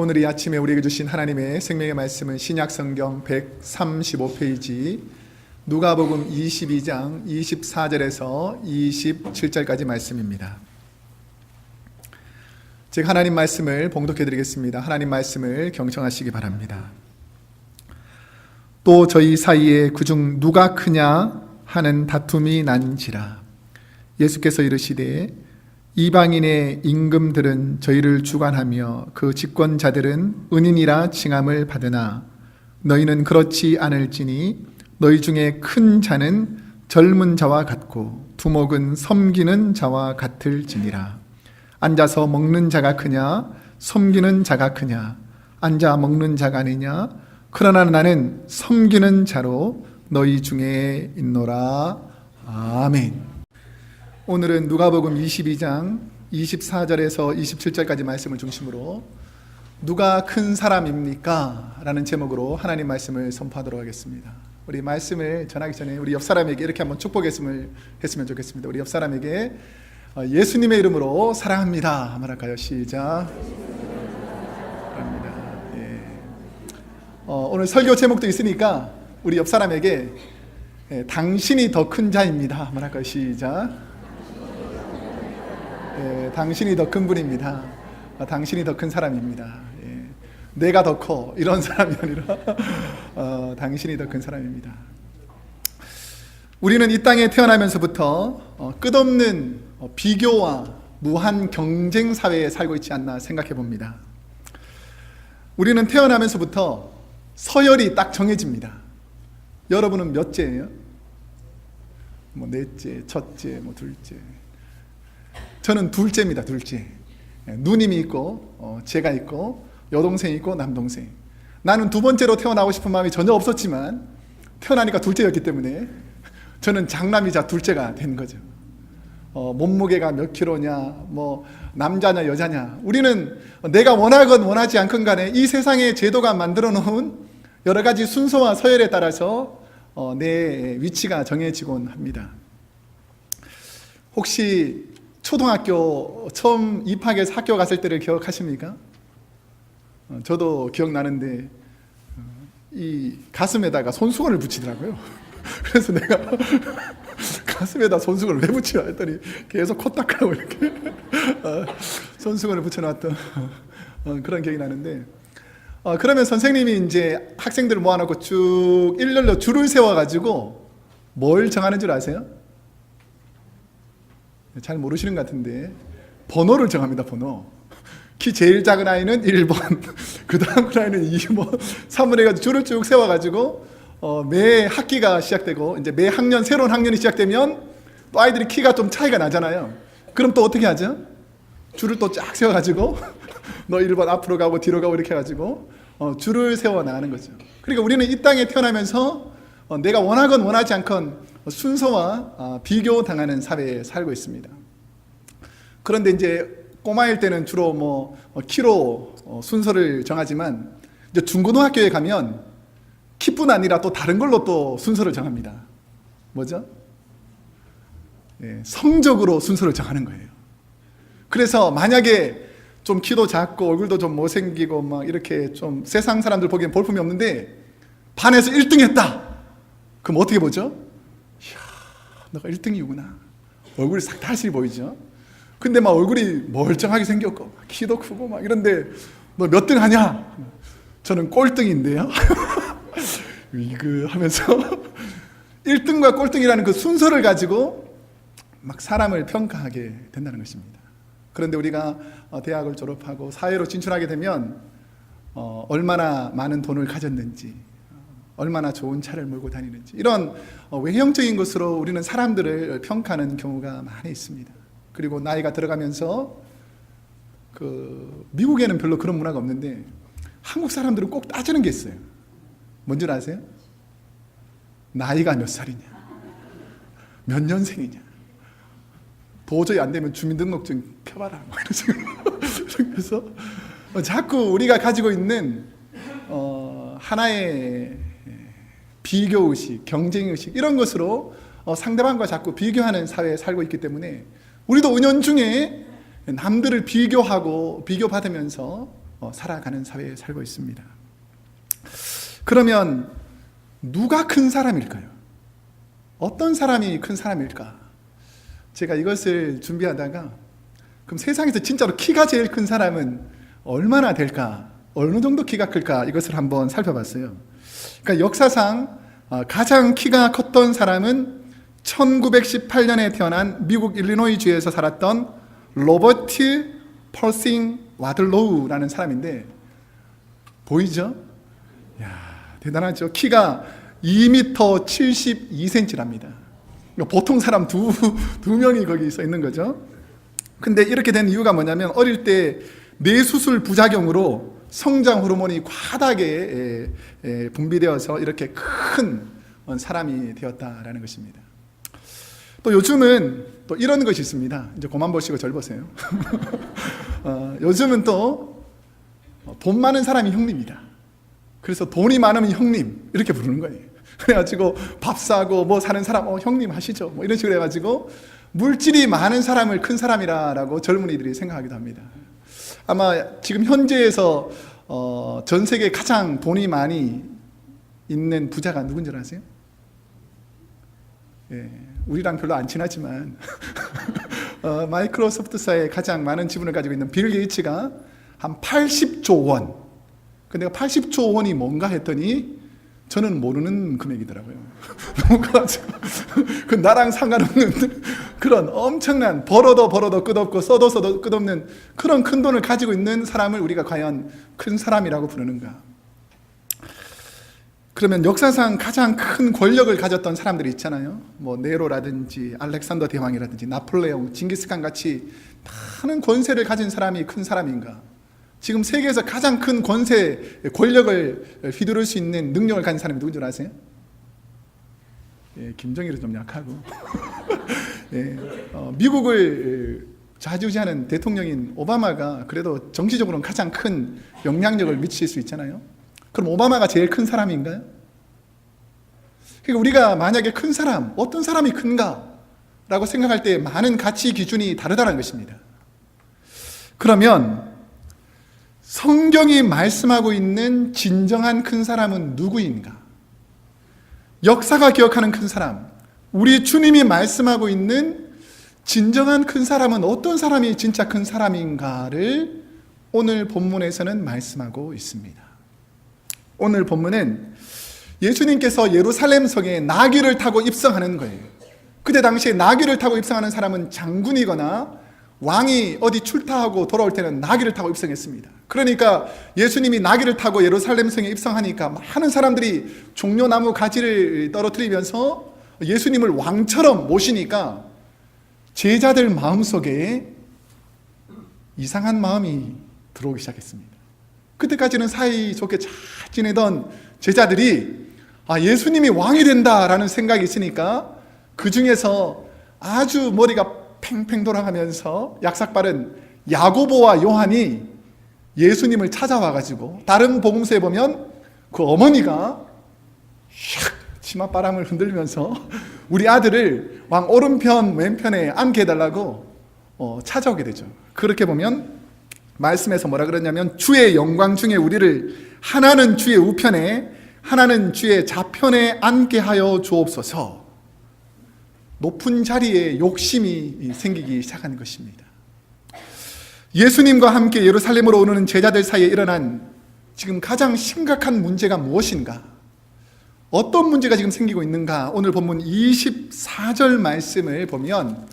오늘 이 아침에 우리에게 주신 하나님의 생명의 말씀은 신약성경 135페이지 누가복음 22장 24절에서 27절까지 말씀입니다. 제가 하나님 말씀을 봉독해 드리겠습니다. 하나님 말씀을 경청하시기 바랍니다. 또 저희 사이에 그중 누가 크냐 하는 다툼이 난지라. 예수께서 이르시되 이방인의 임금들은 저희를 주관하며 그 집권자들은 은인이라 칭함을 받으나 너희는 그렇지 않을지니 너희 중에 큰 자는 젊은 자와 같고 두목은 섬기는 자와 같을지니라. 앉아서 먹는 자가 크냐 섬기는 자가 크냐. 앉아 먹는 자가 아니냐. 그러나 나는 섬기는 자로 너희 중에 있노라. 아멘. 오늘은 누가복음 22장 24절에서 27절까지 말씀을 중심으로 누가 큰 사람입니까? 라는 제목으로 하나님 말씀을 선포하도록 하겠습니다. 우리 말씀을 전하기 전에 우리 옆 사람에게 이렇게 한번 축복했으면 좋겠습니다. 우리 옆 사람에게 예수님의 이름으로 사랑합니다 말할까요? 시작. 사랑합니다. 예. 오늘 설교 제목도 있으니까 우리 옆 사람에게 당신이 더 큰 자입니다 말할까요? 시작. 당신이 더 큰 분입니다. 당신이 더 큰 사람입니다. 내가 더 커 이런 사람이 아니라 당신이 더 큰 사람입니다. 우리는 이 땅에 태어나면서부터 끝없는 비교와 무한 경쟁 사회에 살고 있지 않나 생각해 봅니다. 우리는 태어나면서부터 서열이 딱 정해집니다. 여러분은 몇째예요? 뭐 넷째, 첫째, 뭐 둘째. 저는 둘째입니다. 둘째. 누님이 있고 제가 있고 여동생이 있고 남동생. 나는 두 번째로 태어나고 싶은 마음이 전혀 없었지만 태어나니까 둘째였기 때문에 저는 장남이자 둘째가 된 거죠. 몸무게가 몇 킬로냐, 뭐 남자냐 여자냐, 우리는 내가 원하건 원하지 않건 간에 이 세상의 제도가 만들어 놓은 여러 가지 순서와 서열에 따라서 내 위치가 정해지곤 합니다. 혹시 초등학교 처음 입학해서 학교 갔을 때를 기억하십니까? 저도 기억나는데 이 가슴에다가 손수건을 붙이더라고요. 그래서 내가 가슴에다 손수건을 왜 붙이나 했더니 계속 코 닦으라고 이렇게 손수건을 붙여놨던 그런 기억이 나는데, 그러면 선생님이 이제 학생들을 모아놓고 쭉 일렬로 줄을 세워가지고 뭘 정하는 줄 아세요? 잘 모르시는 것 같은데 번호를 정합니다. 번호. 키 제일 작은 아이는 1번, 그 다음 아이는 2번, 3번 해가지고 줄을 쭉 세워가지고 매 학기가 시작되고 이제 매 학년 새로운 학년이 시작되면 또 아이들이 키가 좀 차이가 나잖아요. 그럼 또 어떻게 하죠? 줄을 또 쫙 세워가지고 너 1번 앞으로 가고 뒤로 가고 이렇게 해가지고 줄을 세워 나가는 거죠. 그러니까 우리는 이 땅에 태어나면서 내가 원하건 원하지 않건 순서와 비교당하는 사회에 살고 있습니다. 그런데 이제 꼬마일 때는 주로 뭐 키로 순서를 정하지만 이제 중고등학교에 가면 키뿐 아니라 또 다른 걸로 또 순서를 정합니다. 뭐죠? 성적으로 순서를 정하는 거예요. 그래서 만약에 좀 키도 작고 얼굴도 좀 못생기고 막 이렇게 좀 세상 사람들 보기엔 볼품이 없는데 반에서 1등 했다. 그럼 어떻게 보죠? 이야, 너가 1등이구나. 얼굴이 싹 다시 보이죠? 근데 막 얼굴이 멀쩡하게 생겼고 키도 크고 막 이런데 너 몇 등 하냐? 저는 꼴등인데요. 이거 하면서 1등과 꼴등이라는 그 순서를 가지고 막 사람을 평가하게 된다는 것입니다. 그런데 우리가 대학을 졸업하고 사회로 진출하게 되면 얼마나 많은 돈을 가졌는지, 얼마나 좋은 차를 몰고 다니는지, 이런 외형적인 것으로 우리는 사람들을 평가하는 경우가 많이 있습니다. 그리고 나이가 들어가면서 미국에는 별로 그런 문화가 없는데 한국 사람들은 꼭 따지는 게 있어요. 뭔지 아세요? 나이가 몇 살이냐, 몇 년생이냐, 도저히 안 되면 주민등록증 펴봐라 뭐 이런 식으로. 그래서 자꾸 우리가 가지고 있는 하나의 비교의식, 경쟁의식, 이런 것으로 상대방과 자꾸 비교하는 사회에 살고 있기 때문에 우리도 은연중에 남들을 비교하고 비교받으면서 살아가는 사회에 살고 있습니다. 그러면 누가 큰 사람일까요? 어떤 사람이 큰 사람일까? 제가 이것을 준비하다가 그럼 세상에서 진짜로 키가 제일 큰 사람은 얼마나 될까? 어느 정도 키가 클까? 이것을 한번 살펴봤어요. 그러니까 역사상 가장 키가 컸던 사람은 1918년에 태어난 미국 일리노이주에서 살았던 로버트 펄싱 와들로우라는 사람인데 보이죠? 이야, 대단하죠? 키가 2m 72cm랍니다. 보통 사람 두 명이 거기 서 있는 거죠. 근데 이렇게 된 이유가 뭐냐면 어릴 때 뇌수술 부작용으로 성장 호르몬이 과다하게 분비되어서 이렇게 큰 사람이 되었다라는 것입니다. 또 요즘은 또 이런 것이 있습니다. 이제 그만 보시고 절 보세요. 요즘은 또 돈 많은 사람이 형님이다. 그래서 돈이 많으면 형님 이렇게 부르는 거예요. 그래가지고 밥 사고 뭐 사는 사람 형님 하시죠. 뭐 이런 식으로 해가지고 물질이 많은 사람을 큰 사람이라고 젊은이들이 생각하기도 합니다. 아마 지금 현재에서 전 세계 가장 돈이 많이 있는 부자가 누군지 아세요? 예, 우리랑 별로 안 친하지만 마이크로소프트사의 가장 많은 지분을 가지고 있는 빌 게이츠가 한 80조 원. 근데 80조 원이 뭔가 했더니 저는 모르는 금액이더라고요. 그 나랑 상관없는 그런 엄청난 벌어도 끝없고 써도 끝없는 그런 큰 돈을 가지고 있는 사람을 우리가 과연 큰 사람이라고 부르는가? 그러면 역사상 가장 큰 권력을 가졌던 사람들이 있잖아요. 뭐 네로라든지 알렉산더 대왕이라든지 나폴레옹, 징기스칸 같이 많은 권세를 가진 사람이 큰 사람인가? 지금 세계에서 가장 큰 권세, 권력을 휘두를 수 있는 능력을 가진 사람이 누군지 아세요? 예, 김정일은 좀 약하고 예, 미국을 좌지우지하는 대통령인 오바마가 그래도 정치적으로는 가장 큰 영향력을 미칠 수 있잖아요. 그럼 오바마가 제일 큰 사람인가요? 그러니까 우리가 만약에 큰 사람, 어떤 사람이 큰가? 라고 생각할 때 많은 가치 기준이 다르다는 것입니다. 그러면 성경이 말씀하고 있는 진정한 큰 사람은 누구인가? 역사가 기억하는 큰 사람, 우리 주님이 말씀하고 있는 진정한 큰 사람은 어떤 사람이 진짜 큰 사람인가를 오늘 본문에서는 말씀하고 있습니다. 오늘 본문은 예수님께서 예루살렘 성에 나귀를 타고 입성하는 거예요. 그때 당시에 나귀를 타고 입성하는 사람은 장군이거나 왕이 어디 출타하고 돌아올 때는 나귀를 타고 입성했습니다. 그러니까 예수님이 나귀를 타고 예루살렘 성에 입성하니까 많은 사람들이 종려나무 가지를 떨어뜨리면서 예수님을 왕처럼 모시니까 제자들 마음속에 이상한 마음이 들어오기 시작했습니다. 그때까지는 사이좋게 잘 지내던 제자들이 예수님이 왕이 된다라는 생각이 있으니까 그 중에서 아주 머리가 팽팽 돌아가면서 약삭빠른 야고보와 요한이 예수님을 찾아와가지고 다른 복음서에 보면 그 어머니가 샥 치맛바람을 흔들면서 우리 아들을 왕 오른편 왼편에 앉게 해달라고 찾아오게 되죠. 그렇게 보면 말씀에서 뭐라 그러냐면 주의 영광 중에 우리를 하나는 주의 우편에 하나는 주의 좌편에 앉게 하여 주옵소서. 높은 자리에 욕심이 생기기 시작한 것입니다. 예수님과 함께 예루살렘으로 오르는 제자들 사이에 일어난 지금 가장 심각한 문제가 무엇인가? 어떤 문제가 지금 생기고 있는가? 오늘 본문 24절 말씀을 보면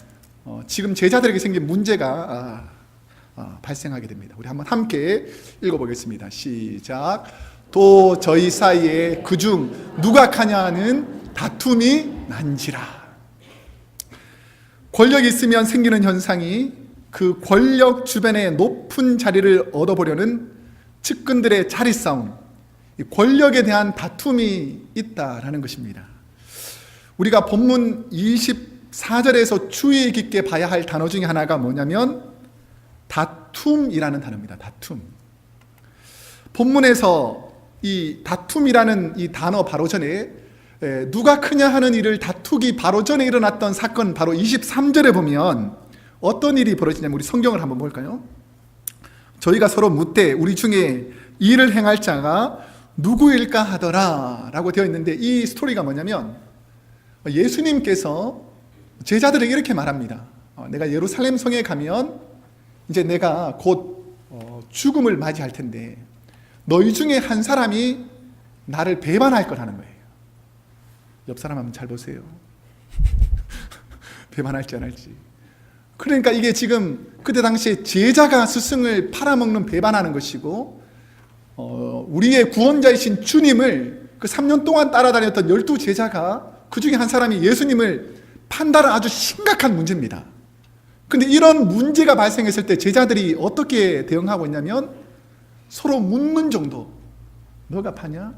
지금 제자들에게 생긴 문제가 발생하게 됩니다. 우리 한번 함께 읽어보겠습니다. 시작. 또 저희 사이에 그중 누가 카냐는 다툼이 난지라. 권력이 있으면 생기는 현상이 그 권력 주변의 높은 자리를 얻어보려는 측근들의 자리 싸움, 권력에 대한 다툼이 있다라는 것입니다. 우리가 본문 24절에서 주의 깊게 봐야 할 단어 중에 하나가 뭐냐면 다툼이라는 단어입니다. 다툼. 본문에서 이 다툼이라는 이 단어 바로 전에 누가 크냐 하는 일을 다투기 바로 전에 일어났던 사건 바로 23절에 보면 어떤 일이 벌어지냐면 우리 성경을 한번 볼까요? 저희가 서로 묻되 우리 중에 일을 행할 자가 누구일까 하더라 라고 되어 있는데, 이 스토리가 뭐냐면 예수님께서 제자들에게 이렇게 말합니다. 내가 예루살렘 성에 가면 이제 내가 곧 죽음을 맞이할 텐데 너희 중에 한 사람이 나를 배반할 거라는 거예요. 옆 사람 한번 잘 보세요. 배반할지 안 할지. 그러니까 이게 지금 그때 당시에 제자가 스승을 팔아먹는 배반하는 것이고, 우리의 구원자이신 주님을 그 3년 동안 따라다녔던 12제자가 그 중에 한 사람이 예수님을 판다는 아주 심각한 문제입니다. 근데 이런 문제가 발생했을 때 제자들이 어떻게 대응하고 있냐면 서로 묻는 정도. 너가 파냐?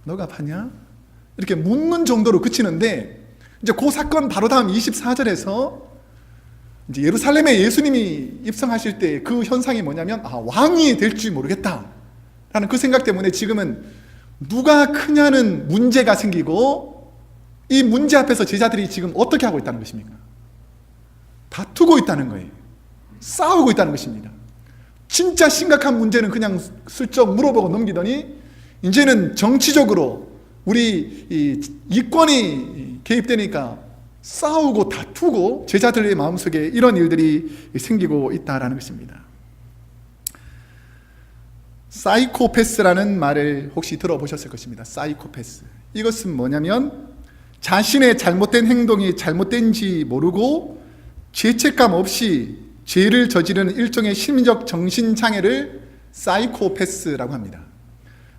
너가 파냐? 이렇게 묻는 정도로 그치는데, 이제 그 사건 바로 다음 24절에서 이제 예루살렘에 예수님이 입성하실 때 그 현상이 뭐냐면, 왕이 될지 모르겠다 라는 그 생각 때문에 지금은 누가 크냐는 문제가 생기고, 이 문제 앞에서 제자들이 지금 어떻게 하고 있다는 것입니까? 다투고 있다는 거예요. 싸우고 있다는 것입니다. 진짜 심각한 문제는 그냥 슬쩍 물어보고 넘기더니 이제는 정치적으로 우리 이권이 개입되니까 싸우고 다투고 제자들의 마음속에 이런 일들이 생기고 있다는 것입니다. 사이코패스라는 말을 혹시 들어보셨을 것입니다. 사이코패스. 이것은 뭐냐면 자신의 잘못된 행동이 잘못된지 모르고 죄책감 없이 죄를 저지르는 일종의 심리적 정신장애를 사이코패스라고 합니다.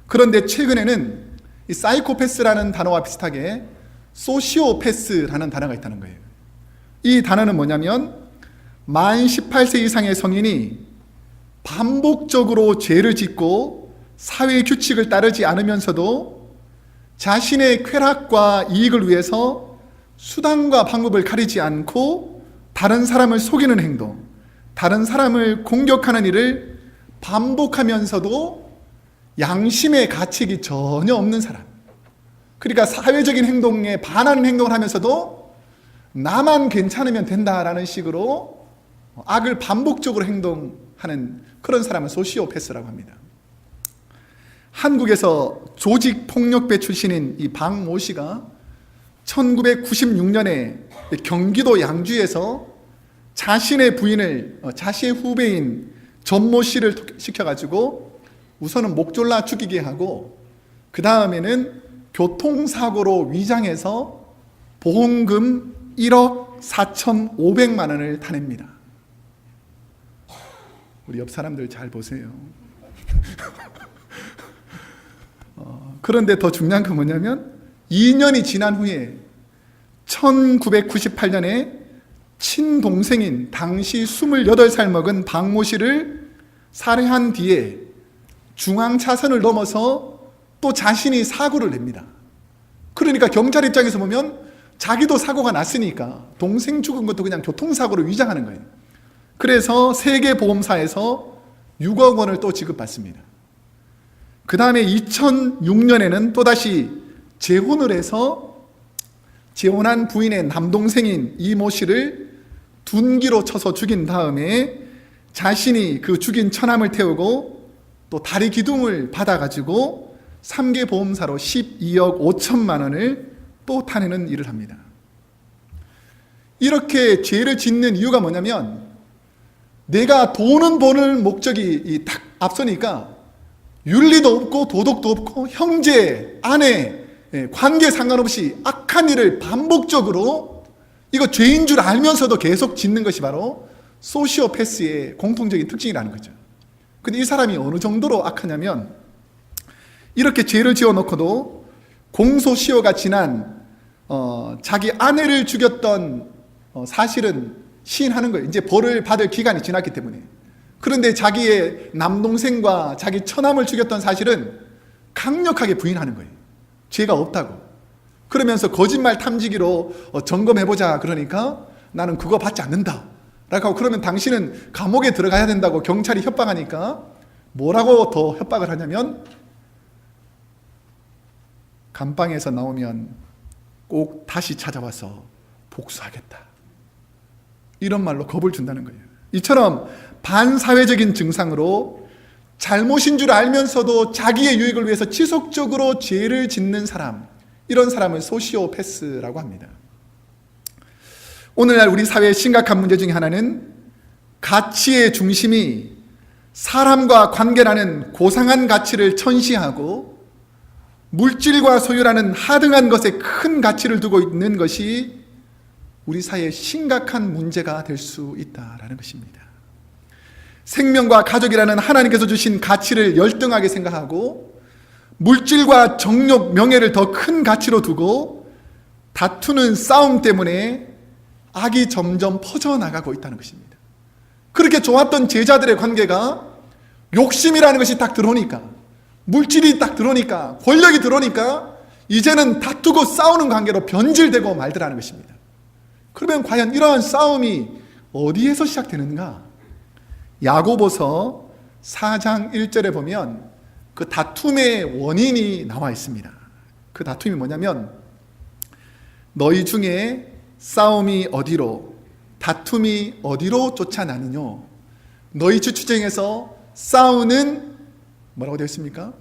그런데 최근에는 이 사이코패스라는 단어와 비슷하게 소시오패스라는 단어가 있다는 거예요. 이 단어는 뭐냐면 만 18세 이상의 성인이 반복적으로 죄를 짓고 사회 규칙을 따르지 않으면서도 자신의 쾌락과 이익을 위해서 수단과 방법을 가리지 않고 다른 사람을 속이는 행동, 다른 사람을 공격하는 일을 반복하면서도 양심의 가책이 전혀 없는 사람. 그러니까 사회적인 행동에 반하는 행동을 하면서도 나만 괜찮으면 된다라는 식으로 악을 반복적으로 행동하는 그런 사람을 소시오패스라고 합니다. 한국에서 조직폭력배 출신인 이 박모 씨가 1996년에 경기도 양주에서 자신의 부인을 자신의 후배인 전모 씨를 시켜가지고 우선은 목 졸라 죽이게 하고, 그 다음에는 교통사고로 위장해서 보험금 1억 4,500만 원을 타냅니다. 우리 옆 사람들 잘 보세요. 그런데 더 중요한 건 뭐냐면 2년이 지난 후에 1998년에 친동생인 당시 28살 먹은 박모 씨를 살해한 뒤에 중앙차선을 넘어서 또 자신이 사고를 냅니다. 그러니까 경찰 입장에서 보면 자기도 사고가 났으니까 동생 죽은 것도 그냥 교통사고로 위장하는 거예요. 그래서 세계보험사에서 6억 원을 또 지급받습니다. 그 다음에 2006년에는 또다시 재혼을 해서 재혼한 부인의 남동생인 이모 씨를 둔기로 쳐서 죽인 다음에 자신이 그 죽인 처남을 태우고 또 다리 기둥을 받아가지고 3개 보험사로 12억 5천만 원을 또 타내는 일을 합니다. 이렇게 죄를 짓는 이유가 뭐냐면 내가 돈은 버는 목적이 딱 앞서니까 윤리도 없고 도덕도 없고 형제, 아내, 관계 상관없이 악한 일을 반복적으로 이거 죄인 줄 알면서도 계속 짓는 것이 바로 소시오패스의 공통적인 특징이라는 거죠. 근데 이 사람이 어느 정도로 악하냐면 이렇게 죄를 지어놓고도 공소시효가 지난 자기 아내를 죽였던 사실은 시인하는 거예요. 이제 벌을 받을 기간이 지났기 때문에. 그런데 자기의 남동생과 자기 처남을 죽였던 사실은 강력하게 부인하는 거예요. 죄가 없다고. 그러면서 거짓말 탐지기로 점검해보자 그러니까 나는 그거 받지 않는다 라고 하고, 그러면 당신은 감옥에 들어가야 된다고 경찰이 협박하니까 뭐라고 더 협박을 하냐면 감방에서 나오면 꼭 다시 찾아와서 복수하겠다, 이런 말로 겁을 준다는 거예요. 이처럼 반사회적인 증상으로 잘못인 줄 알면서도 자기의 유익을 위해서 지속적으로 죄를 짓는 사람, 이런 사람을 소시오패스라고 합니다. 오늘날 우리 사회의 심각한 문제 중에 하나는 가치의 중심이 사람과 관계라는 고상한 가치를 천시하고 물질과 소유라는 하등한 것에 큰 가치를 두고 있는 것이 우리 사회의 심각한 문제가 될 수 있다라는 것입니다. 생명과 가족이라는 하나님께서 주신 가치를 열등하게 생각하고 물질과 정욕, 명예를 더 큰 가치로 두고 다투는 싸움 때문에 악이 점점 퍼져나가고 있다는 것입니다. 그렇게 좋았던 제자들의 관계가 욕심이라는 것이 딱 들어오니까, 물질이 딱 들어오니까, 권력이 들어오니까 이제는 다투고 싸우는 관계로 변질되고 말더라는 것입니다. 그러면 과연 이러한 싸움이 어디에서 시작되는가? 야고보서 4장 1절에 보면 그 다툼의 원인이 나와 있습니다. 그 다툼이 뭐냐면, 너희 중에 싸움이 어디로, 다툼이 어디로 쫓아나느뇨? 너희 주추장에서 싸우는 뭐라고 되어 있습니까?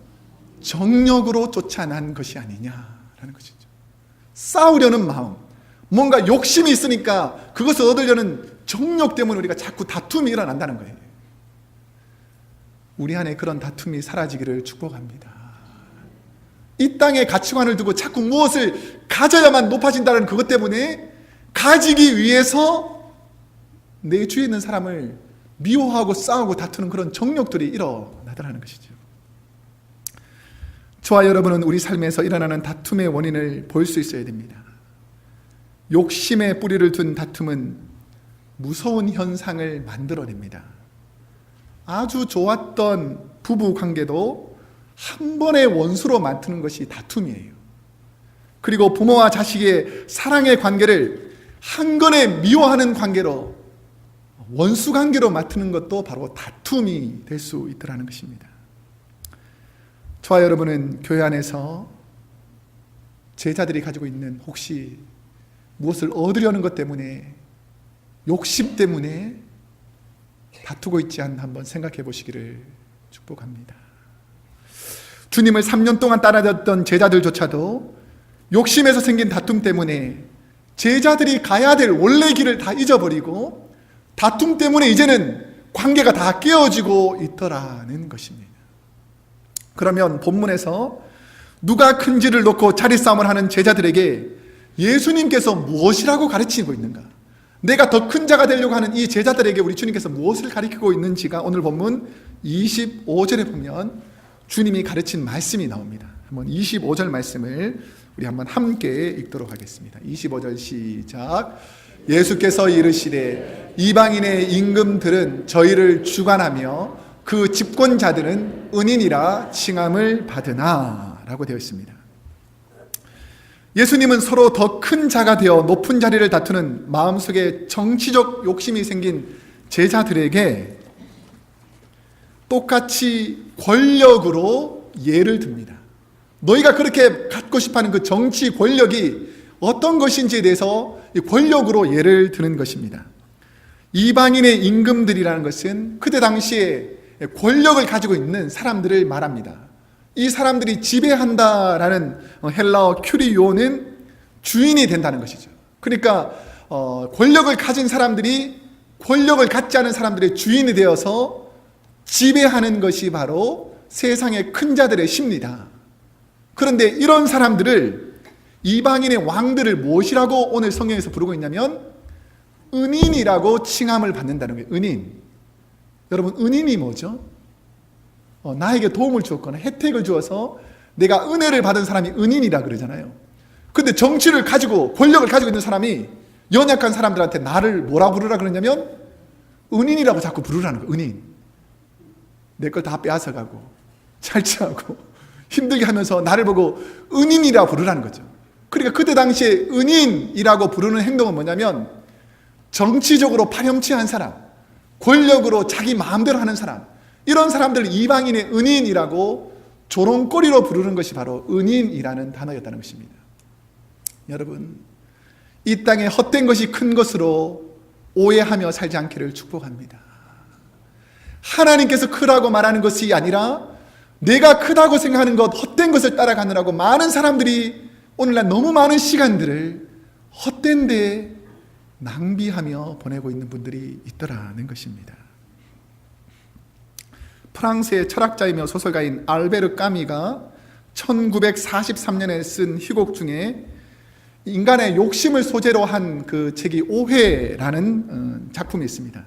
정욕으로 쫓아난 것이 아니냐라는 것이죠. 싸우려는 마음, 뭔가 욕심이 있으니까 그것을 얻으려는 정욕 때문에 우리가 자꾸 다툼이 일어난다는 거예요. 우리 안에 그런 다툼이 사라지기를 축복합니다. 이 땅의 가치관을 두고 자꾸 무엇을 가져야만 높아진다는 그것 때문에 가지기 위해서 내 주위에 있는 사람을 미워하고 싸우고 다투는 그런 정욕들이 일어나더라는 것이죠. 저와 여러분은 우리 삶에서 일어나는 다툼의 원인을 볼 수 있어야 됩니다. 욕심의 뿌리를 둔 다툼은 무서운 현상을 만들어냅니다. 아주 좋았던 부부 관계도 한 번의 원수로 만드는 것이 다툼이에요. 그리고 부모와 자식의 사랑의 관계를 한 번에 미워하는 관계로, 원수 관계로 맡는 것도 바로 다툼이 될 수 있더라는 것입니다. 저와 여러분은 교회 안에서 제자들이 가지고 있는 혹시 무엇을 얻으려는 것 때문에, 욕심 때문에 다투고 있지 않나 한번 생각해 보시기를 축복합니다. 주님을 3년 동안 따라다녔던 제자들조차도 욕심에서 생긴 다툼 때문에 제자들이 가야 될 원래 길을 다 잊어버리고 다툼 때문에 이제는 관계가 다 깨어지고 있더라는 것입니다. 그러면 본문에서 누가 큰지를 놓고 자리싸움을 하는 제자들에게 예수님께서 무엇이라고 가르치고 있는가? 내가 더 큰 자가 되려고 하는 이 제자들에게 우리 주님께서 무엇을 가르치고 있는지가 오늘 본문 25절에 보면 주님이 가르친 말씀이 나옵니다. 한번 25절 말씀을 우리 한번 함께 읽도록 하겠습니다. 25절 시작. 예수께서 이르시되 이방인의 임금들은 저희를 주관하며 그 집권자들은 은인이라 칭함을 받으나 라고 되어 있습니다. 예수님은 서로 더 큰 자가 되어 높은 자리를 다투는 마음속에 정치적 욕심이 생긴 제자들에게 똑같이 권력으로 예를 듭니다. 너희가 그렇게 갖고 싶어하는 그 정치 권력이 어떤 것인지에 대해서 권력으로 예를 드는 것입니다. 이방인의 임금들이라는 것은 그때 당시에 권력을 가지고 있는 사람들을 말합니다. 이 사람들이 지배한다라는 헬라어 큐리오는 주인이 된다는 것이죠. 그러니까 권력을 가진 사람들이 권력을 갖지 않은 사람들의 주인이 되어서 지배하는 것이 바로 세상의 큰 자들의 심리다. 그런데 이런 사람들을, 이방인의 왕들을 무엇이라고 오늘 성경에서 부르고 있냐면 은인이라고 칭함을 받는다는 거예요. 은인. 여러분, 은인이 뭐죠? 나에게 도움을 주었거나 혜택을 주어서 내가 은혜를 받은 사람이 은인이라 그러잖아요. 근데 정치를 가지고 권력을 가지고 있는 사람이 연약한 사람들한테 나를 뭐라 부르라 그러냐면 은인이라고 자꾸 부르라는 거예요. 은인. 내 걸 다 빼앗아가고 찰취하고 힘들게 하면서 나를 보고 은인이라 부르라는 거죠. 그러니까 그때 당시에 은인이라고 부르는 행동은 뭐냐면 정치적으로 파렴치한 사람, 권력으로 자기 마음대로 하는 사람, 이런 사람들을 이방인의 은인이라고 조롱거리로 부르는 것이 바로 은인이라는 단어였다는 것입니다. 여러분, 이 땅에 헛된 것이 큰 것으로 오해하며 살지 않기를 축복합니다. 하나님께서 크다고 말하는 것이 아니라 내가 크다고 생각하는 것, 헛된 것을 따라가느라고 많은 사람들이 오늘날 너무 많은 시간들을 헛된 데 낭비하며 보내고 있는 분들이 있더라는 것입니다. 프랑스의 철학자이며 소설가인 알베르 까미가 1943년에 쓴 희곡 중에 인간의 욕심을 소재로 한 그 책이 오해라는 작품이 있습니다.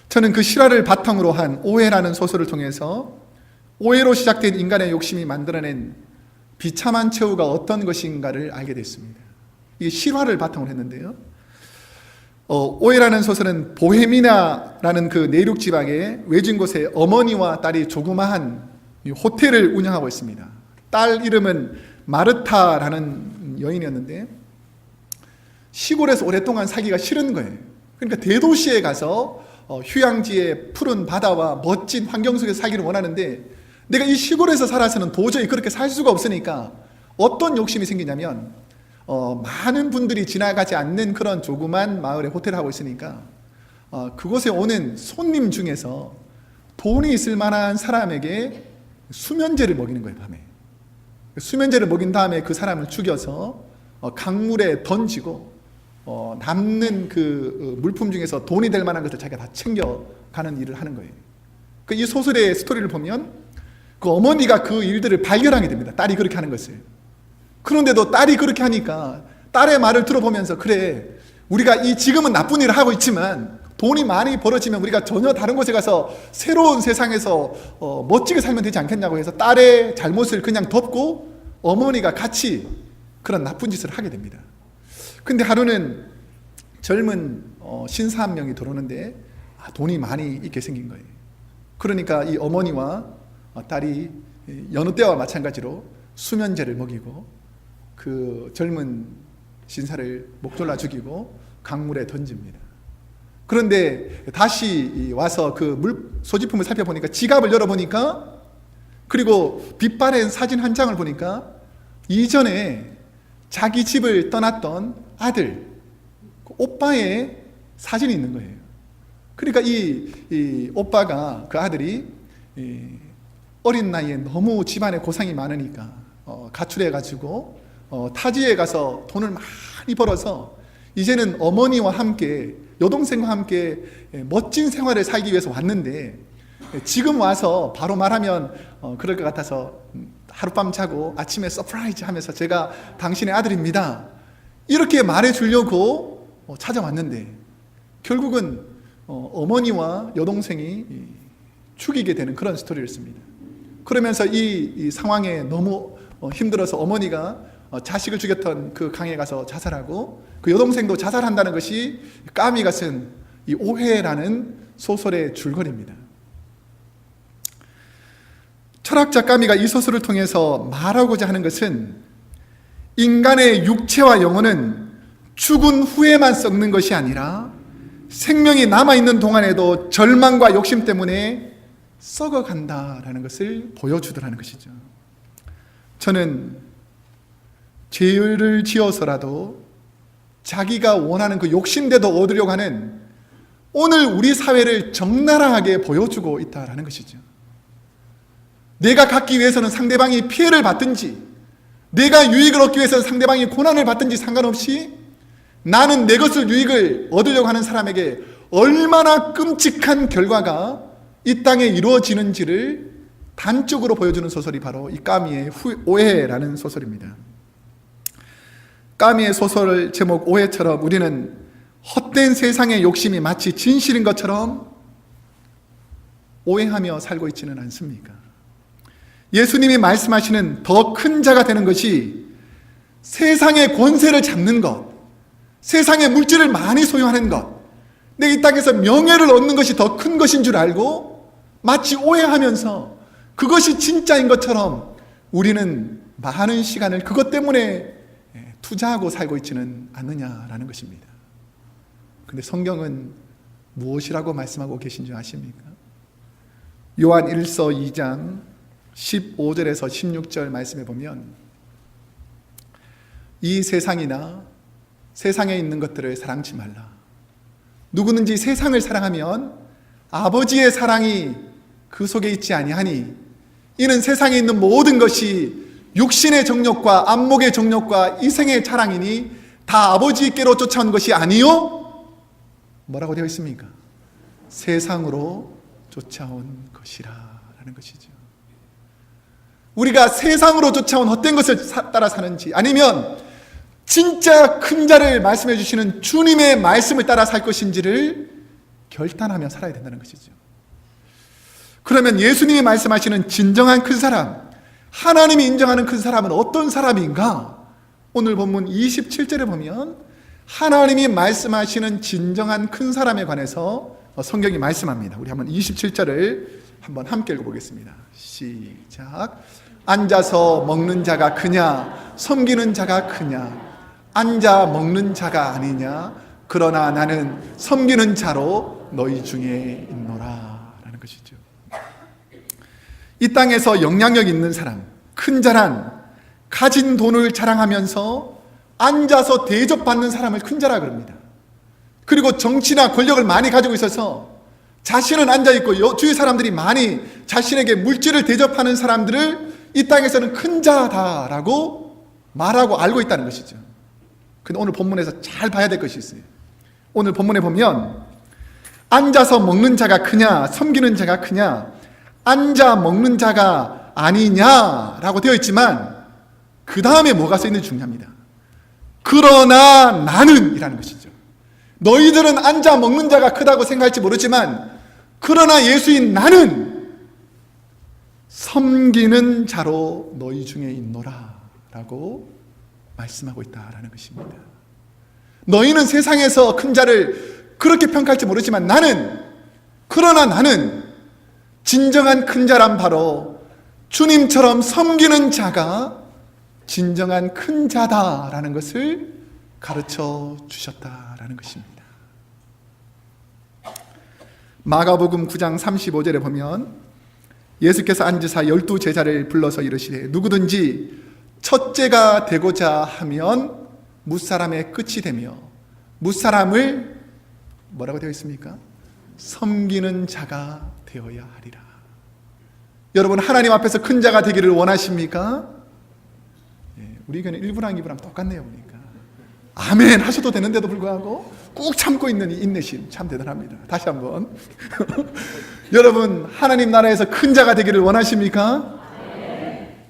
저는 그 실화를 바탕으로 한 오해라는 소설을 통해서 오해로 시작된 인간의 욕심이 만들어낸 비참한 최후가 어떤 것인가를 알게 됐습니다. 이게 실화를 바탕으로 했는데요. 오해라는 소설은 보헤미아라는 그 내륙 지방의 외진 곳에 어머니와 딸이 조그마한 호텔을 운영하고 있습니다. 딸 이름은 마르타라는 여인이었는데 시골에서 오랫동안 살기가 싫은 거예요. 그러니까 대도시에 가서 휴양지의 푸른 바다와 멋진 환경 속에서 살기를 원하는데 내가 이 시골에서 살아서는 도저히 그렇게 살 수가 없으니까 어떤 욕심이 생기냐면 많은 분들이 지나가지 않는 그런 조그만 마을에 호텔을 하고 있으니까 그곳에 오는 손님 중에서 돈이 있을 만한 사람에게 수면제를 먹이는 거예요. 밤에 수면제를 먹인 다음에 그 사람을 죽여서 강물에 던지고 남는 그 물품 중에서 돈이 될 만한 것을 자기가 다 챙겨가는 일을 하는 거예요. 이 소설의 스토리를 보면 그 어머니가 그 일들을 발견하게 됩니다. 딸이 그렇게 하는 것을. 그런데도 딸이 그렇게 하니까 딸의 말을 들어보면서 그래, 우리가 이 지금은 나쁜 일을 하고 있지만 돈이 많이 벌어지면 우리가 전혀 다른 곳에 가서 새로운 세상에서 멋지게 살면 되지 않겠냐고 해서 딸의 잘못을 그냥 덮고 어머니가 같이 그런 나쁜 짓을 하게 됩니다. 근데 하루는 젊은 신사 한 명이 들어오는데 돈이 많이 있게 생긴 거예요. 그러니까 이 어머니와 딸이 여느 때와 마찬가지로 수면제를 먹이고 그 젊은 신사를 목 졸라 죽이고 강물에 던집니다. 그런데 다시 와서 그 소지품을 살펴보니까 지갑을 열어보니까 그리고 빛바랜 사진 한 장을 보니까 이전에 자기 집을 떠났던 아들, 오빠의 사진이 있는 거예요. 그러니까 이 오빠가, 그 아들이 어린 나이에 너무 집안에 고생이 많으니까 가출해가지고 타지에 가서 돈을 많이 벌어서 이제는 어머니와 함께 여동생과 함께 멋진 생활을 살기 위해서 왔는데 지금 와서 바로 말하면 그럴 것 같아서 하룻밤 자고 아침에 서프라이즈 하면서 제가 당신의 아들입니다 이렇게 말해주려고 찾아왔는데 결국은 어머니와 여동생이 죽이게 되는 그런 스토리를 씁니다. 그러면서 이 상황에 너무 힘들어서 어머니가 자식을 죽였던 그 강에 가서 자살하고 그 여동생도 자살한다는 것이 까미가 쓴 이 오해라는 소설의 줄거리입니다. 철학자 까미가 이 소설을 통해서 말하고자 하는 것은 인간의 육체와 영혼은 죽은 후에만 썩는 것이 아니라 생명이 남아있는 동안에도 절망과 욕심 때문에 썩어간다라는 것을 보여주더라는 것이죠. 저는 죄를 지어서라도 자기가 원하는 그 욕심대도 얻으려고 하는 오늘 우리 사회를 적나라하게 보여주고 있다는 것이죠. 내가 갖기 위해서는 상대방이 피해를 받든지 내가 유익을 얻기 위해서는 상대방이 고난을 받든지 상관없이 나는 내 것을 유익을 얻으려고 하는 사람에게 얼마나 끔찍한 결과가 이 땅에 이루어지는지를 단적으로 보여주는 소설이 바로 이 까미의 오해라는 소설입니다. 까미의 소설 제목 오해처럼 우리는 헛된 세상의 욕심이 마치 진실인 것처럼 오해하며 살고 있지는 않습니까? 예수님이 말씀하시는 더 큰 자가 되는 것이 세상의 권세를 잡는 것, 세상의 물질을 많이 소유하는 것, 내 이 땅에서 명예를 얻는 것이 더 큰 것인 줄 알고 마치 오해하면서 그것이 진짜인 것처럼 우리는 많은 시간을 그것 때문에 투자하고 살고 있지는 않느냐라는 것입니다. 근데 성경은 무엇이라고 말씀하고 계신 줄 아십니까? 요한 1서 2장 15절에서 16절 말씀해 보면 이 세상이나 세상에 있는 것들을 사랑치 말라. 누구든지 세상을 사랑하면 아버지의 사랑이 그 속에 있지 아니하니 이는 세상에 있는 모든 것이 육신의 정욕과 안목의 정욕과 이생의 자랑이니 다 아버지께로 쫓아온 것이 아니요 뭐라고 되어 있습니까? 세상으로 쫓아온 것이라 라는 것이죠. 우리가 세상으로 쫓아온 헛된 것을 따라 사는지 아니면 진짜 큰 자를 말씀해 주시는 주님의 말씀을 따라 살 것인지를 결단하며 살아야 된다는 것이죠. 그러면 예수님이 말씀하시는 진정한 큰 사람, 하나님이 인정하는 큰 사람은 어떤 사람인가? 오늘 본문 27절에 보면 하나님이 말씀하시는 진정한 큰 사람에 관해서 성경이 말씀합니다. 우리 한번 27절을 한번 함께 읽어보겠습니다. 시작. 앉아서 먹는 자가 크냐 섬기는 자가 크냐 앉아 먹는 자가 아니냐 그러나 나는 섬기는 자로 너희 중에 있노라 라는 것이죠. 이 땅에서 영향력 있는 사람, 큰 자란 가진 돈을 자랑하면서 앉아서 대접받는 사람을 큰 자라 그럽니다. 그리고 정치나 권력을 많이 가지고 있어서 자신은 앉아있고 주위 사람들이 많이 자신에게 물질을 대접하는 사람들을 이 땅에서는 큰 자다라고 말하고 알고 있다는 것이죠. 근데 오늘 본문에서 잘 봐야 될 것이 있어요. 오늘 본문에 보면 앉아서 먹는 자가 크냐 섬기는 자가 크냐 앉아 먹는 자가 아니냐라고 되어 있지만 그 다음에 뭐가 써있는지 중요합니다. 그러나 나는 이라는 것이죠. 너희들은 앉아 먹는 자가 크다고 생각할지 모르지만 그러나 예수인 나는 섬기는 자로 너희 중에 있노라 라고 말씀하고 있다라는 것입니다. 너희는 세상에서 큰 자를 그렇게 평가할지 모르지만 그러나 나는 진정한 큰 자란 바로 주님처럼 섬기는 자가 진정한 큰 자다라는 것을 가르쳐 주셨다라는 것입니다. 마가복음 9장 35절에 보면 예수께서 앉으사 12제자를 불러서 이르시되 누구든지 첫째가 되고자 하면 무사람의 끝이 되며 무사람을 뭐라고 되어 있습니까? 섬기는 자가 되어야 하리라. 여러분 하나님 앞에서 큰 자가 되기를 원하십니까? 우리 교회는 1부랑 2부랑 똑같네요 보니까. 아멘 하셔도 되는데도 불구하고 꾹 참고 있는 이 인내심 참 대단합니다. 다시 한번 여러분 하나님 나라에서 큰 자가 되기를 원하십니까?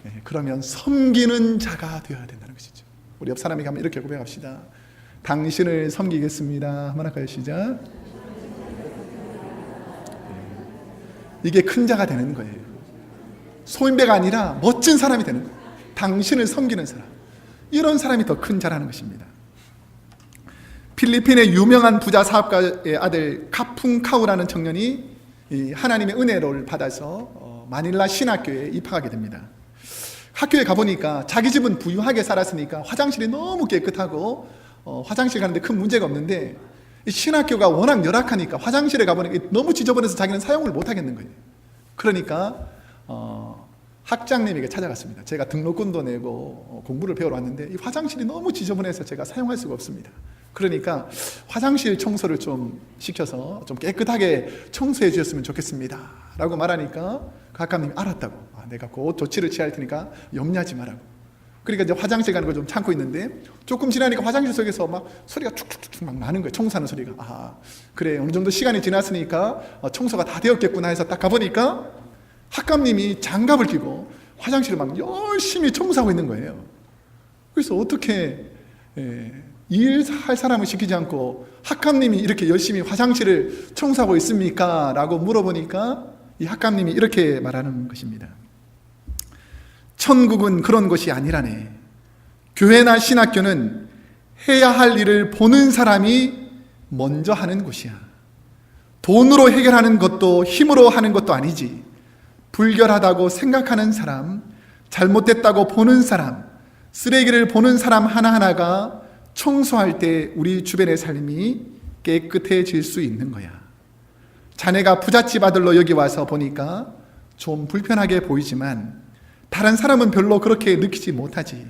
네, 그러면 섬기는 자가 되어야 된다는 것이죠. 우리 옆 사람에게 한번 이렇게 고백합시다. 당신을 섬기겠습니다. 한번 할까요? 시작. 이게 큰 자가 되는 거예요. 소인배가 아니라 멋진 사람이 되는 거예요. 당신을 섬기는 사람, 이런 사람이 더 큰 자라는 것입니다. 필리핀의 유명한 부자 사업가의 아들 카풍카우라는 청년이 하나님의 은혜를 받아서 마닐라 신학교에 입학하게 됩니다. 학교에 가보니까 자기 집은 부유하게 살았으니까 화장실이 너무 깨끗하고 화장실 가는데 큰 문제가 없는데 신학교가 워낙 열악하니까 화장실에 가보니까 너무 지저분해서 자기는 사용을 못하겠는 거예요. 그러니까 학장님에게 찾아갔습니다. 제가 등록금도 내고 공부를 배우러 왔는데 이 화장실이 너무 지저분해서 제가 사용할 수가 없습니다. 그러니까 화장실 청소를 좀 시켜서 좀 깨끗하게 청소해 주셨으면 좋겠습니다 라고 말하니까 그 학장님이 알았다고, 내가 곧 조치를 취할 테니까 염려하지 말라고. 그러니까 이제 화장실 가는 걸 좀 참고 있는데 조금 지나니까 화장실 속에서 막 소리가 축축축 막 나는 거예요. 청소하는 소리가. 그래 어느 정도 시간이 지났으니까 청소가 다 되었겠구나 해서 딱 가보니까 학감님이 장갑을 끼고 화장실을 막 열심히 청소하고 있는 거예요. 그래서 어떻게 일할 사람을 시키지 않고 학감님이 이렇게 열심히 화장실을 청소하고 있습니까? 라고 물어보니까 이 학감님이 이렇게 말하는 것입니다. 천국은 그런 곳이 아니라네. 교회나 신학교는 해야 할 일을 보는 사람이 먼저 하는 곳이야. 돈으로 해결하는 것도 힘으로 하는 것도 아니지. 불결하다고 생각하는 사람, 잘못됐다고 보는 사람, 쓰레기를 보는 사람 하나하나가 청소할 때 우리 주변의 삶이 깨끗해질 수 있는 거야. 자네가 부잣집 아들로 여기 와서 보니까 좀 불편하게 보이지만 다른 사람은 별로 그렇게 느끼지 못하지.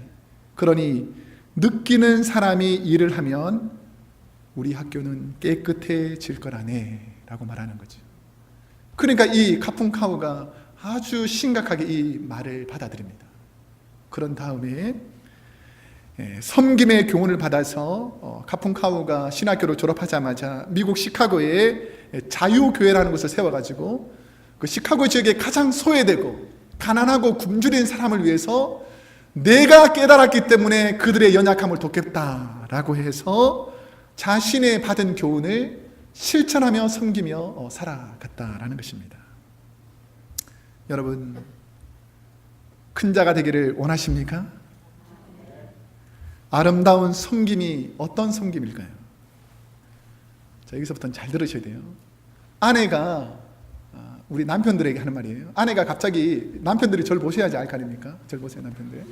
그러니 느끼는 사람이 일을 하면 우리 학교는 깨끗해질 거라네 라고 말하는 거죠. 그러니까 이 카풍카우가 아주 심각하게 이 말을 받아들입니다. 그런 다음에 섬김의 교훈을 받아서 카풍카우가 신학교를 졸업하자마자 미국 시카고에 자유교회라는 곳을 세워가지고 그 시카고 지역에 가장 소외되고 가난하고 굶주린 사람을 위해서 내가 깨달았기 때문에 그들의 연약함을 돕겠다라고 해서 자신의 받은 교훈을 실천하며 섬기며 살아갔다라는 것입니다. 여러분, 큰 자가 되기를 원하십니까? 아름다운 섬김이 어떤 섬김일까요? 자, 여기서부터는 잘 들으셔야 돼요. 아내가 우리 남편들에게 하는 말이에요. 아내가 갑자기, 남편들이 저를 보셔야지 알 거 아닙니까? 저를 보세요, 남편들.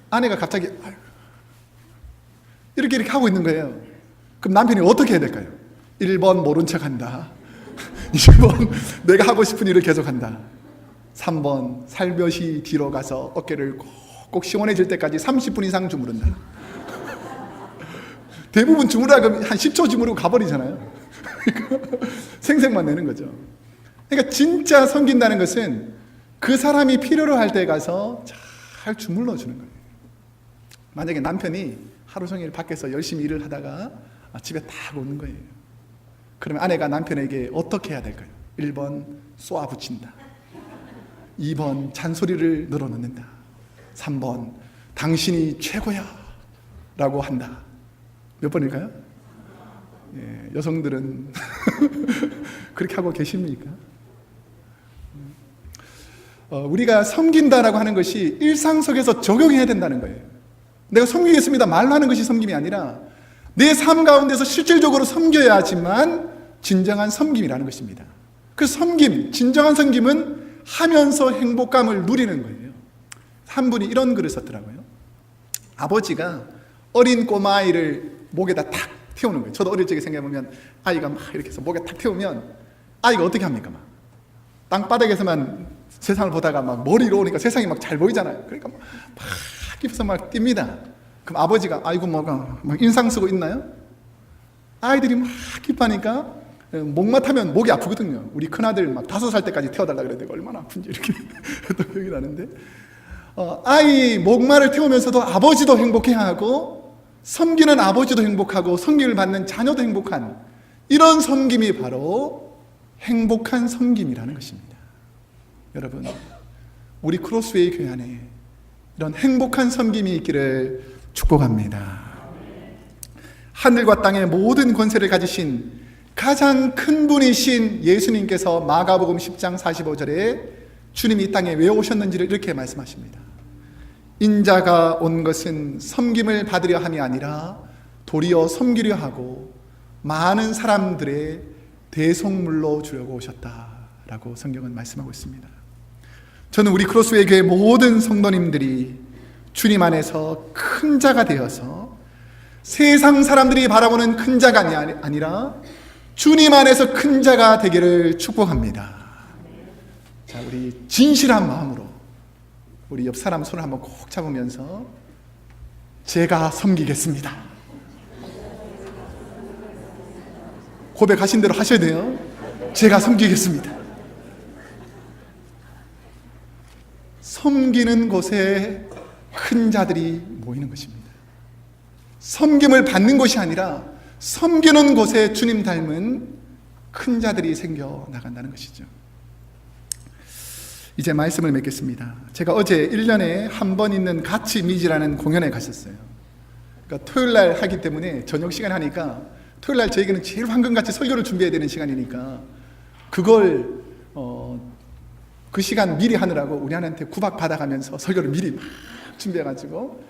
아내가 갑자기 이렇게 하고 있는 거예요. 그럼 남편이 어떻게 해야 될까요? 1번 모른 척 한다. 2번 내가 하고 싶은 일을 계속한다. 3번 살며시 뒤로 가서 어깨를 꼭 시원해질 때까지 30분 이상 주무른다. 대부분 주무르다 그러면 한 10초 주무르고 가버리잖아요. 생색만 내는 거죠. 그러니까 진짜 섬긴다는 것은 그 사람이 필요로 할 때 가서 잘 주물러 주는 거예요. 만약에 남편이 하루 종일 밖에서 열심히 일을 하다가 집에 딱 오는 거예요. 그러면 아내가 남편에게 어떻게 해야 될까요? 1번 쏘아 붙인다. 2번 잔소리를 늘어놓는다. 3번 당신이 최고야 라고 한다. 몇 번일까요? 여성들은 그렇게 하고 계십니까? 우리가 섬긴다라고 하는 것이 일상 속에서 적용해야 된다는 거예요. 내가 섬기겠습니다 말로 하는 것이 섬김이 아니라 내 삶 가운데서 실질적으로 섬겨야지만 진정한 섬김이라는 것입니다. 그 섬김, 진정한 섬김은 하면서 행복감을 누리는 거예요. 한 분이 이런 글을 썼더라고요. 아버지가 어린 꼬마아이를 목에다 탁 태우는 거예요. 저도 어릴 적에 생각해보면 아이가 막 이렇게 해서 목에 탁 태우면 아이가 어떻게 합니까? 막 땅바닥에서만 세상을 보다가 막 머리로 오니까 세상이 막 잘 보이잖아요. 그러니까 막 깊어서 막 뜁니다. 그럼 아버지가 아이고 뭐가 막 인상 쓰고 있나요? 아이들이 막 기뻐하니까 목만 타면 목이 아프거든요. 우리 큰아들 막 5살 때까지 태워달라 그랬는데 얼마나 아픈지 이렇게 또 기억이 나는데 아이 목마를 태우면서도 아버지도 행복해하고 섬기는 아버지도 행복하고 섬김을 받는 자녀도 행복한 이런 섬김이 바로 행복한 섬김이라는 것입니다. 여러분, 우리 크로스웨이 교회 안에 이런 행복한 섬김이 있기를 축복합니다. 하늘과 땅의 모든 권세를 가지신 가장 큰 분이신 예수님께서 마가복음 10장 45절에 주님이 이 땅에 왜 오셨는지를 이렇게 말씀하십니다. 인자가 온 것은 섬김을 받으려 함이 아니라 도리어 섬기려 하고 많은 사람들의 대속물로 주려고 오셨다라고 성경은 말씀하고 있습니다. 저는 우리 크로스웨이 교회 모든 성도님들이 주님 안에서 큰 자가 되어서 세상 사람들이 바라보는 큰 자가 아니라 주님 안에서 큰 자가 되기를 축복합니다. 자, 우리 진실한 마음으로 우리 옆 사람 손을 한번 꼭 잡으면서 제가 섬기겠습니다. 고백하신 대로 하셔야 돼요. 제가 섬기겠습니다. 섬기는 곳에 큰 자들이 모이는 것입니다. 섬김을 받는 것이 아니라 섬기는 곳에 주님 닮은 큰 자들이 생겨 나간다는 것이죠. 이제 말씀을 맺겠습니다. 제가 어제 1년에 한 번 있는 가치 미지라는 공연에 갔었어요. 그러니까 토요일 날 하기 때문에 저녁 시간 하니까 토요일 날 저에게는 제일 황금같이 설교를 준비해야 되는 시간이니까 그걸 그 시간 미리 하느라고 우리 아내한테 구박 받아가면서 설교를 미리 막 준비해가지고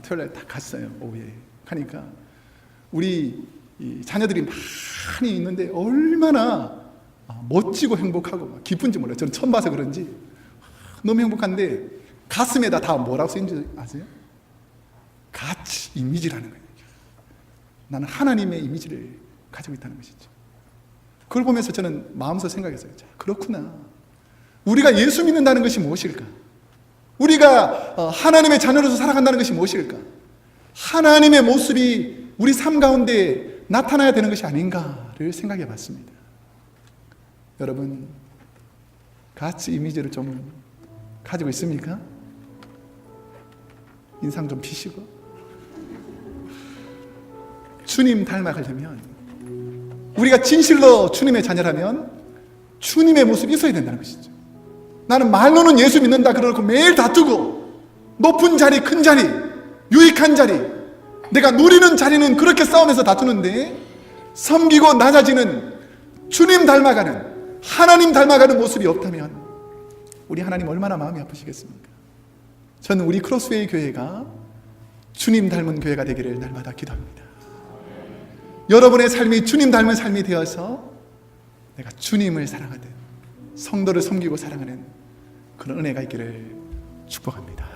토요일 날 딱 갔어요. 오후에 가니까 우리 이 자녀들이 많이 있는데 얼마나 멋지고 행복하고 기쁜지 몰라요. 저는 처음 봐서 그런지 너무 행복한데 가슴에다 다 뭐라고 쓰인지 아세요? 가치 이미지라는 거예요. 나는 하나님의 이미지를 가지고 있다는 것이죠. 그걸 보면서 저는 마음속으로 생각했어요. 자, 그렇구나. 우리가 예수 믿는다는 것이 무엇일까? 우리가 하나님의 자녀로서 살아간다는 것이 무엇일까? 하나님의 모습이 우리 삶 가운데 나타나야 되는 것이 아닌가를 생각해 봤습니다. 여러분, 가치 이미지를 좀 가지고 있습니까? 인상 좀 피시고. 주님 닮아가려면, 우리가 진실로 주님의 자녀라면 주님의 모습이 있어야 된다는 것이죠. 나는 말로는 예수 믿는다 그러고 매일 다투고, 높은 자리, 큰 자리, 유익한 자리, 내가 누리는 자리는 그렇게 싸우면서 다투는데, 섬기고 낮아지는 주님 닮아가는, 하나님 닮아가는 모습이 없다면 우리 하나님 얼마나 마음이 아프시겠습니까? 저는 우리 크로스웨이 교회가 주님 닮은 교회가 되기를 날마다 기도합니다. 여러분의 삶이 주님 닮은 삶이 되어서 내가 주님을 사랑하듯 성도를 섬기고 사랑하는 그런 은혜가 있기를 축복합니다.